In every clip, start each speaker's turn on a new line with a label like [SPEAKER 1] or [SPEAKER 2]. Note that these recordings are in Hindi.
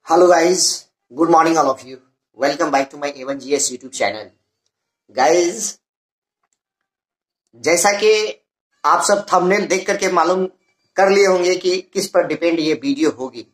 [SPEAKER 1] Hello guys, good morning all of you. Welcome back to my A1GS YouTube channel. Guys, जैसा कि आप सब थंबनेल देख करके मालूम कर लिए होंगे कि किस पर डिपेंड ये वीडियो होगी।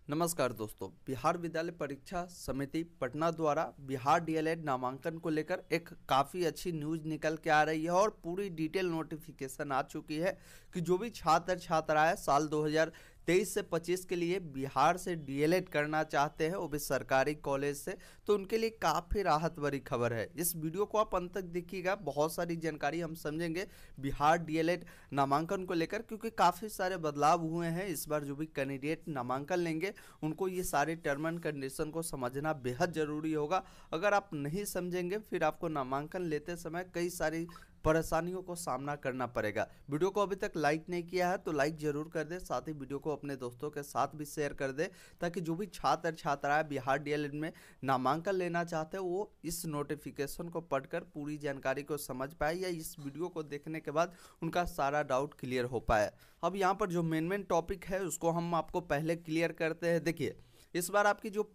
[SPEAKER 2] नमस्कार दोस्तों, बिहार विद्यालय परीक्षा समिति पटना द्वारा बिहार डीएलएड नामांकन को लेकर एक काफ़ी अच्छी न्यूज़ निकल के आ रही है और पूरी डिटेल नोटिफिकेशन आ चुकी है कि जो भी छात्र छात्राएं साल 2023 से 25 के लिए बिहार से डीएलएड करना चाहते हैं वो भी सरकारी कॉलेज से, तो उनके लिए काफ़ी राहत भरी खबर है। इस वीडियो को आप अंत तक देखिएगा, बहुत सारी जानकारी हम समझेंगे बिहार डीएलएड नामांकन को लेकर, क्योंकि काफ़ी सारे बदलाव हुए हैं। इस बार जो भी कैंडिडेट नामांकन लेंगे उनको ये सारे टर्म एंड कंडीशन को समझना बेहद ज़रूरी होगा। अगर आप नहीं समझेंगे फिर आपको नामांकन लेते समय कई सारी परेशानियों को सामना करना पड़ेगा। वीडियो को अभी तक लाइक नहीं किया है तो लाइक जरूर कर दे, साथ ही वीडियो को अपने दोस्तों के साथ भी शेयर कर दे, ताकि जो भी छात्र छात्राएं बिहार डीएलएड में नामांकन लेना चाहते हैं वो इस नोटिफिकेशन को पढ़कर पूरी जानकारी को समझ पाए या इस वीडियो को देखने के बाद उनका सारा डाउट क्लियर हो पाए। अब यहाँ पर जो मेन टॉपिक है उसको हम आपको पहले क्लियर करते हैं। देखिए, इस बार आपकी जो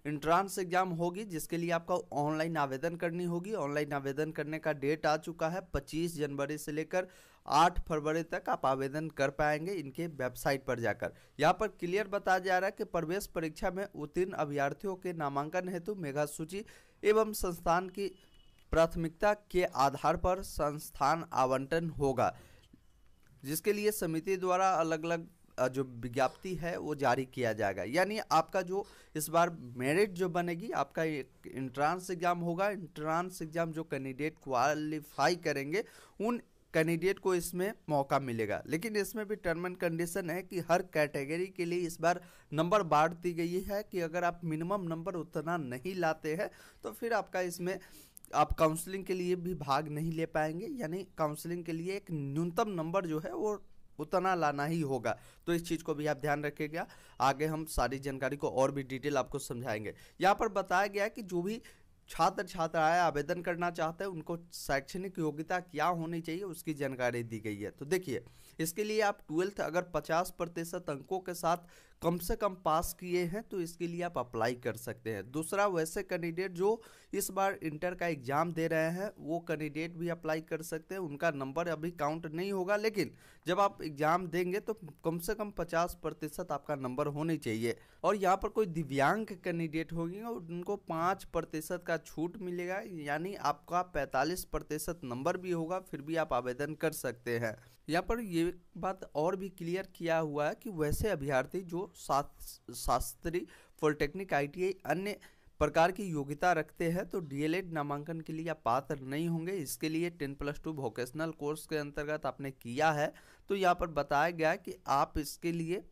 [SPEAKER 2] इंट्रांस एग्जाम होगी जिसके लिए आपका ऑनलाइन आवेदन करनी होगी। ऑनलाइन आवेदन करने का डेट आ चुका है। 25 जनवरी से लेकर 8 फरवरी तक आप आवेदन कर पाएंगे इनके वेबसाइट पर जाकर। यहाँ पर क्लियर बताया जा रहा है कि प्रवेश परीक्षा में उत्तीर्ण अभ्यर्थियों के नामांकन हेतु मेगा सूची एवं संस्थान की प्राथमिकता के आधार पर संस्थान आवंटन होगा, जिसके लिए समिति द्वारा अलग अलग जो विज्ञप्ति है वो जारी किया जाएगा। यानी आपका जो इस बार मेरिट जो बनेगी, आपका एक इंट्रांस एग्जाम होगा। इंट्रांस एग्जाम जो कैंडिडेट क्वालिफाई करेंगे उन कैंडिडेट को इसमें मौका मिलेगा, लेकिन इसमें भी टर्म एंड कंडीशन है कि हर कैटेगरी के लिए इस बार नंबर बांट दी गई है कि अगर आप मिनिमम नंबर उतना नहीं लाते हैं तो फिर आपका इसमें आप काउंसलिंग के लिए भी भाग नहीं ले पाएंगे। यानी काउंसलिंग के लिए एक न्यूनतम नंबर जो है वो उतना लाना ही होगा, तो इस चीज़ को भी आप ध्यान रखिएगा। आगे हम सारी जानकारी को और भी डिटेल आपको समझाएंगे। यहाँ पर बताया गया है कि जो भी छात्र छात्राएं आवेदन करना चाहते हैं उनको शैक्षणिक योग्यता क्या होनी चाहिए उसकी जानकारी दी गई है। तो देखिए, इसके लिए आप 12th अगर 50% अंकों के साथ कम से कम पास किए हैं तो इसके लिए आप अप्लाई कर सकते हैं। दूसरा, वैसे कैंडिडेट जो इस बार इंटर का एग्जाम दे रहे हैं वो कैंडिडेट भी अप्लाई कर सकते हैं। उनका नंबर अभी काउंट नहीं होगा, लेकिन जब आप एग्जाम देंगे तो कम से कम 50% आपका नंबर होनी चाहिए। और यहाँ पर कोई दिव्यांग कैंडिडेट होंगे उनको 5% का छूट मिलेगा, यानी आपका 45% नंबर भी होगा फिर भी आप आवेदन कर सकते हैं। यहाँ पर ये बात और भी क्लियर किया हुआ है कि वैसे अभ्यर्थी जो शास्त्री, पॉलिटेक्निक, आईटीआई अन्य प्रकार की योग्यता रखते हैं तो डीएलएड नामांकन के लिए आप पात्र नहीं होंगे। इसके लिए 10+2 वोकेशनल कोर्स के अंतर्गत आपने किया है तो यहाँ पर बताया गया है कि आप इसके लिए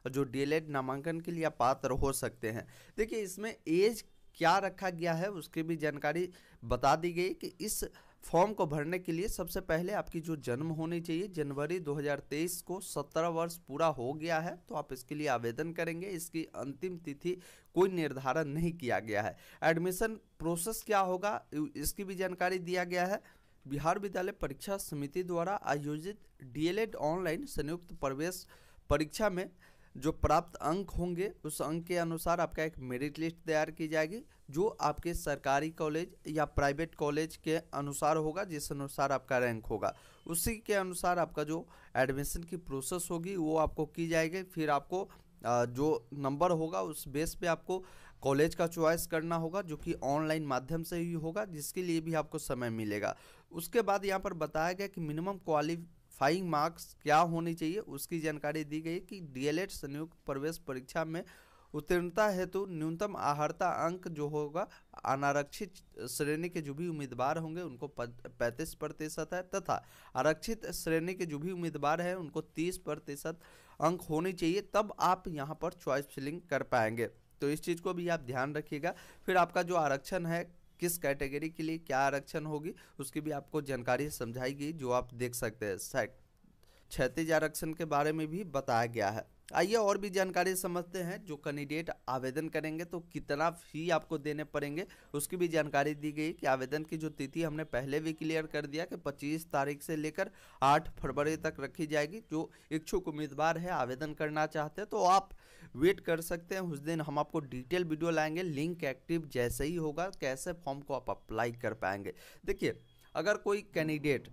[SPEAKER 2] जो डीएलएड नामांकन के लिए आप पात्र हो सकते हैं। देखिए, इसमें एज क्या रखा गया है उसकी भी जानकारी बता दी गई कि इस फॉर्म को भरने के लिए सबसे पहले आपकी जो जन्म होनी चाहिए, जनवरी 2023 को 17 वर्ष पूरा हो गया है तो आप इसके लिए आवेदन करेंगे। इसकी अंतिम तिथि कोई निर्धारण नहीं किया गया है। एडमिशन प्रोसेस क्या होगा इसकी भी जानकारी दिया गया है। बिहार विद्यालय परीक्षा समिति द्वारा आयोजित डीएलएड ऑनलाइन संयुक्त प्रवेश परीक्षा में जो प्राप्त अंक होंगे उस अंक के अनुसार आपका एक मेरिट लिस्ट तैयार की जाएगी, जो आपके सरकारी कॉलेज या प्राइवेट कॉलेज के अनुसार होगा। जिस अनुसार आपका रैंक होगा उसी के अनुसार आपका जो एडमिशन की प्रोसेस होगी वो आपको की जाएगी। फिर आपको जो नंबर होगा उस बेस पे आपको कॉलेज का चॉइस करना होगा, जो कि ऑनलाइन माध्यम से ही होगा, जिसके लिए भी आपको समय मिलेगा। उसके बाद यहाँ पर बताया गया कि मिनिमम क्वालिफाइंग मार्क्स क्या होनी चाहिए उसकी जानकारी दी गई कि डीएलएड संयुक्त प्रवेश परीक्षा में उत्तीर्णता हेतु न्यूनतम अर्हता अंक जो होगा अनारक्षित श्रेणी के जो भी उम्मीदवार होंगे उनको 35% है, तथा आरक्षित श्रेणी के जो भी उम्मीदवार हैं उनको 30% अंक होनी चाहिए, तब आप यहाँ पर चॉइस फिलिंग कर पाएंगे। तो इस चीज़ को भी आप ध्यान रखिएगा। फिर आपका जो आरक्षण है किस कैटेगरी के लिए क्या आरक्षण होगी उसकी भी आपको जानकारी समझाई गई, जो आप देख सकते हैं। क्षैतिज आरक्षण के बारे में भी बताया गया है। आइए और भी जानकारी समझते हैं। जो कैंडिडेट आवेदन करेंगे तो कितना फी आपको देने पड़ेंगे उसकी भी जानकारी दी गई कि आवेदन की जो तिथि हमने पहले भी क्लियर कर दिया कि 25 तारीख से लेकर 8 फरवरी तक रखी जाएगी। जो इच्छुक उम्मीदवार है आवेदन करना चाहते हैं तो आप वेट कर सकते हैं, उस दिन हम आपको डिटेल वीडियो लाएंगे। लिंक एक्टिव जैसे ही होगा कैसे फॉर्म को आप अप्लाई कर पाएंगे। देखिए, अगर कोई कैंडिडेट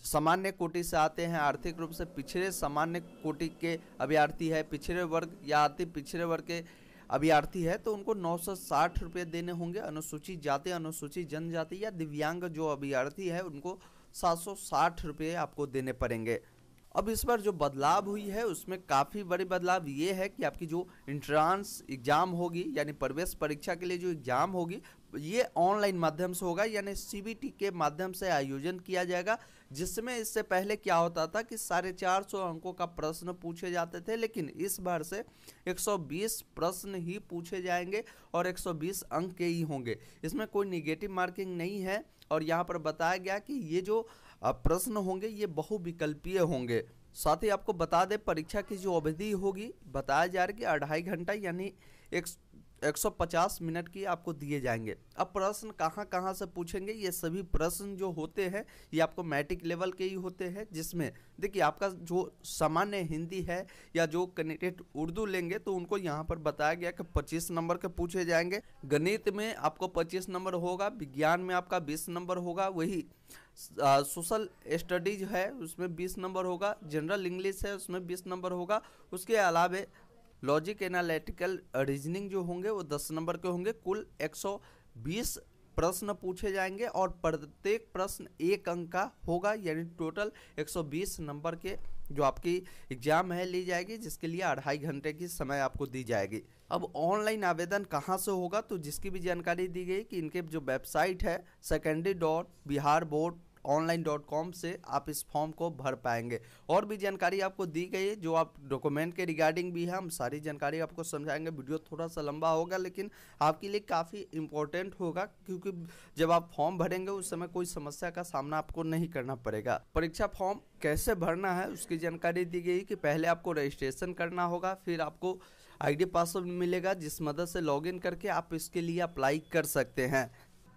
[SPEAKER 2] सामान्य कोटि से आते हैं, आर्थिक रूप से पिछड़े सामान्य कोटि के अभ्यर्थी है, पिछड़े वर्ग या अति पिछड़े वर्ग के अभ्यर्थी है तो उनको 960 रुपये देने होंगे। अनुसूचित जाति, अनुसूचित जनजाति या दिव्यांग जो अभ्यर्थी है उनको 760 रुपये आपको देने पड़ेंगे। अब इस बार जो बदलाव हुई है उसमें काफ़ी बड़ी बदलाव ये है कि आपकी जो इंट्रांस एग्ज़ाम होगी यानी प्रवेश परीक्षा के लिए जो एग्ज़ाम होगी ये ऑनलाइन माध्यम से होगा, यानी CBT के माध्यम से आयोजन किया जाएगा। जिसमें इससे पहले क्या होता था कि 450 अंकों का प्रश्न पूछे जाते थे, लेकिन इस बार से 120 प्रश्न ही पूछे जाएंगे और 120 अंक के ही होंगे। इसमें कोई निगेटिव मार्किंग नहीं है और यहाँ पर बताया गया कि ये जो प्रश्न होंगे ये बहुविकल्पीय होंगे। साथ ही आपको बता दें परीक्षा की जो अवधि होगी बताया जा रहा है कि 2.5 घंटा यानी 150 मिनट की आपको दिए जाएंगे। अब प्रश्न कहाँ कहाँ से पूछेंगे, ये सभी प्रश्न जो होते हैं ये आपको मैट्रिक लेवल के ही होते हैं। जिसमें देखिए आपका जो सामान्य हिंदी है या जो कैंडिडेट उर्दू लेंगे तो उनको यहाँ पर बताया गया कि 25 नंबर के पूछे जाएंगे। गणित में आपको 25 नंबर होगा, विज्ञान में आपका 20 नंबर होगा, वही सोशल स्टडीज है उसमें 20 नंबर होगा, जनरल इंग्लिश है उसमें 20 नंबर होगा। उसके अलावा लॉजिक एनालिटिकल रीजनिंग जो होंगे वो 10 नंबर के होंगे। कुल 120 प्रश्न पूछे जाएंगे और प्रत्येक प्रश्न 1 अंक का होगा, यानी टोटल 120 नंबर के जो आपकी एग्जाम है ली जाएगी, जिसके लिए 2.5 घंटे की समय आपको दी जाएगी। अब ऑनलाइन आवेदन कहाँ से होगा तो जिसकी भी जानकारी दी गई कि इनके जो वेबसाइट है secondary.biharboardonline.com से आप इस फॉर्म को भर पाएंगे। और भी जानकारी आपको दी गई है जो आप डॉक्यूमेंट के रिगार्डिंग भी है, हम सारी जानकारी आपको समझाएंगे। वीडियो थोड़ा सा लंबा होगा लेकिन आपके लिए काफ़ी इंपॉर्टेंट होगा, क्योंकि जब आप फॉर्म भरेंगे उस समय कोई समस्या का सामना आपको नहीं करना पड़ेगा। परीक्षा फॉर्म कैसे भरना है उसकी जानकारी दी गई कि पहले आपको रजिस्ट्रेशन करना होगा, फिर आपको ID पासवर्ड मिलेगा जिस मदद से लॉगिन करके आप इसके लिए अप्लाई कर सकते हैं।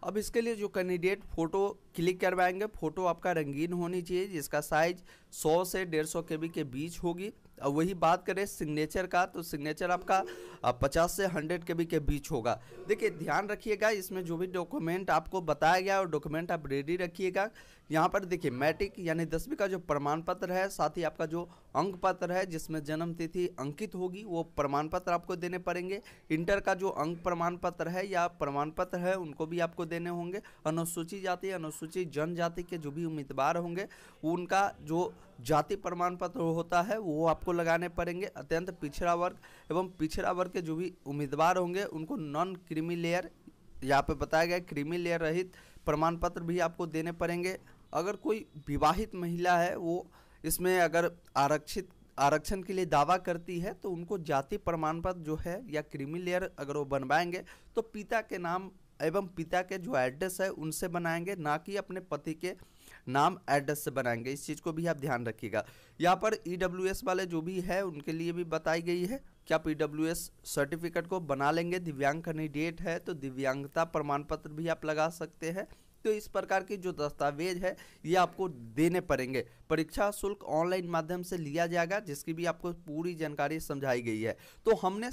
[SPEAKER 2] अब इसके लिए जो कैंडिडेट फ़ोटो क्लिक करवाएंगे, फ़ोटो आपका रंगीन होनी चाहिए जिसका साइज 100 से 150 KB के बीच होगी। अब वही बात करें सिग्नेचर का तो सिग्नेचर आपका 50 से 100 KB के बीच होगा। देखिए ध्यान रखिएगा, इसमें जो भी डॉक्यूमेंट आपको बताया गया और डॉक्यूमेंट आप रेडी रखिएगा। यहाँ पर देखिए मैट्रिक यानी 10वीं का जो प्रमाण पत्र है, साथ ही आपका जो अंक पत्र है जिसमें जन्म तिथि अंकित होगी वो प्रमाण पत्र आपको देने पड़ेंगे। इंटर का जो अंक प्रमाण पत्र है या प्रमाण पत्र है उनको भी आपको देने होंगे। अनुसूचित जाति, अनुसूचित जनजाति के जो भी उम्मीदवार होंगे उनका जो जाति प्रमाण पत्र होता है वो आपको लगाने पड़ेंगे। अत्यंत पिछड़ा वर्ग एवं पिछड़ा वर्ग के जो भी उम्मीदवार होंगे उनको नॉन क्रीमी लेयर, यहाँ पे बताया गया क्रीमी लेयर रहित प्रमाण पत्र भी आपको देने पड़ेंगे। अगर कोई विवाहित महिला है वो इसमें अगर आरक्षण के लिए दावा करती है तो उनको जाति प्रमाण पत्र जो है या क्रीमी लेयर अगर वो बनवाएंगे तो पिता के नाम एवं पिता के जो एड्रेस है उनसे बनाएंगे, ना कि अपने पति के नाम एड्रेस से बनाएंगे। इस चीज़ को भी आप ध्यान रखिएगा। यहाँ पर EWS वाले जो भी है उनके लिए भी बताई गई है कि आप EWS सर्टिफिकेट को बना लेंगे। दिव्यांग कैंडिडेट है तो दिव्यांगता प्रमाण पत्र भी आप लगा सकते हैं। तो इस प्रकार की जो दस्तावेज है ये आपको देने पड़ेंगे। परीक्षा शुल्क ऑनलाइन माध्यम से लिया जाएगा जिसकी भी आपको पूरी जानकारी समझाई गई है। तो हमने